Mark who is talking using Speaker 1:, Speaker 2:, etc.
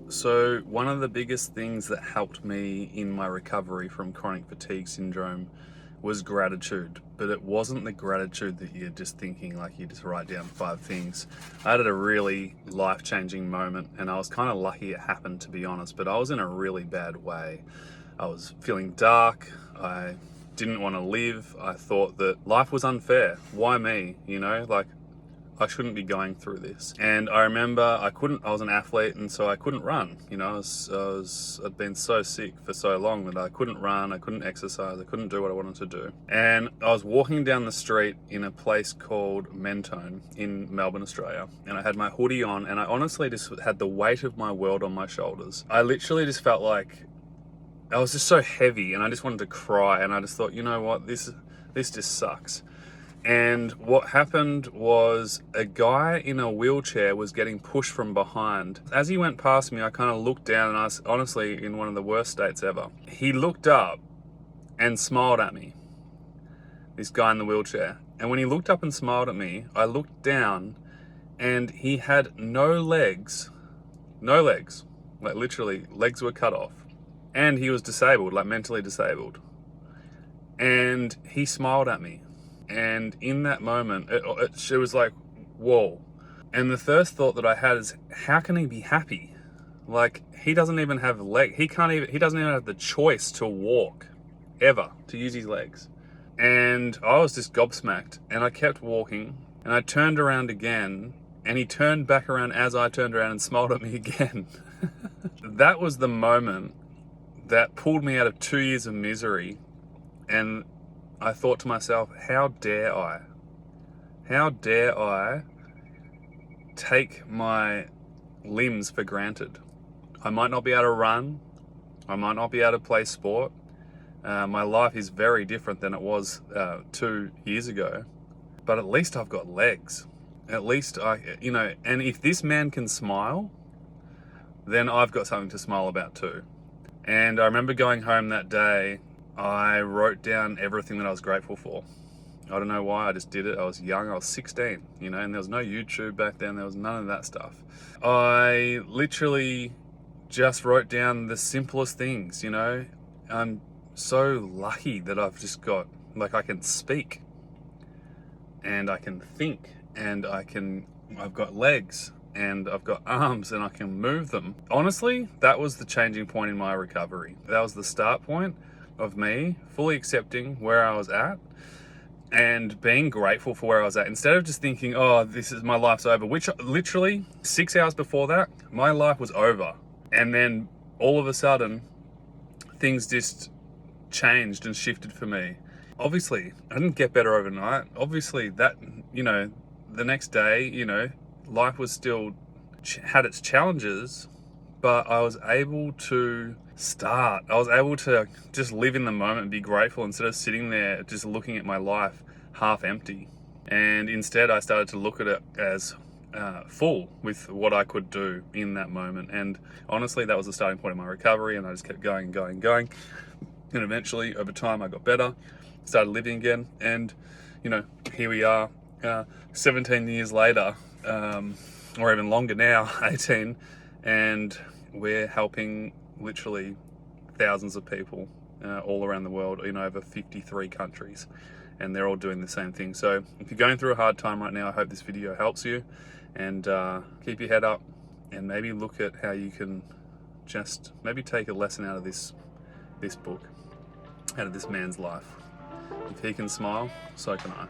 Speaker 1: So one of the biggest things that helped me in my recovery from chronic fatigue syndrome was gratitude, but it wasn't the gratitude that you're just thinking, like you just write down 5 things. I had a really life-changing moment, and I was kind of lucky it happened, to be honest, but I was in a really bad way. I was feeling dark. I didn't want to live. I thought that life was unfair. Why me? Like, I shouldn't be going through this. And I remember I was an athlete, and so I couldn't run. I'd been so sick for so long that I couldn't run, I couldn't exercise, I couldn't do what I wanted to do. And I was walking down the street in a place called Mentone in Melbourne, Australia. And I had my hoodie on, and I honestly just had the weight of my world on my shoulders. I literally just felt like I was just so heavy, and I just wanted to cry. And I just thought, you know what, this just sucks. And what happened was a guy in a wheelchair was getting pushed from behind. As he went past me, I kind of looked down, and I was honestly in one of the worst states ever. He looked up and smiled at me, this guy in the wheelchair. And when he looked up and smiled at me, I looked down, and he had no legs, like literally legs were cut off. And he was disabled, like mentally disabled. And he smiled at me. And in that moment, it was like, whoa. And the first thought that I had is, how can he be happy? Like, he doesn't even have legs. He doesn't even have the choice to walk, ever, to use his legs. And I was just gobsmacked, and I kept walking, and I turned around again, and he turned back around as I turned around and smiled at me again. That was the moment that pulled me out of 2 years of misery. And I thought to myself, how dare I take my limbs for granted? I might not be able to run. I might not be able to play sport. My life is very different than it was 2 years ago. But at least I've got legs. At least and if this man can smile, then I've got something to smile about too. And I remember going home that day, I wrote down everything that I was grateful for. I don't know why, I just did it. I was young, I was 16, and there was no YouTube back then, there was none of that stuff. I literally just wrote down the simplest things, I'm so lucky that I've just got, like, I can speak, and I can think, and I've got legs, and I've got arms, and I can move them. Honestly, that was the changing point in my recovery. That was the start point of me fully accepting where I was at and being grateful for where I was at, instead of just thinking, oh, my life's over, which literally 6 hours before that, my life was over. And then all of a sudden, things just changed and shifted for me. Obviously, I didn't get better overnight. Obviously, that, the next day, life was still had its challenges, but I was able to I was able to just live in the moment and be grateful, instead of sitting there just looking at my life half empty. And instead I started to look at it as full with what I could do in that moment. And honestly, that was the starting point of my recovery, and I just kept going. And eventually, over time, I got better, started living again, and here we are 17 years later, or even longer now, 18, and we're helping literally thousands of people all around the world, over 53 countries, and they're all doing the same thing. So if you're going through a hard time right now, I hope this video helps you, and keep your head up, and maybe look at how you can just maybe take a lesson out of this book, out of this man's life. If he can smile, so can I.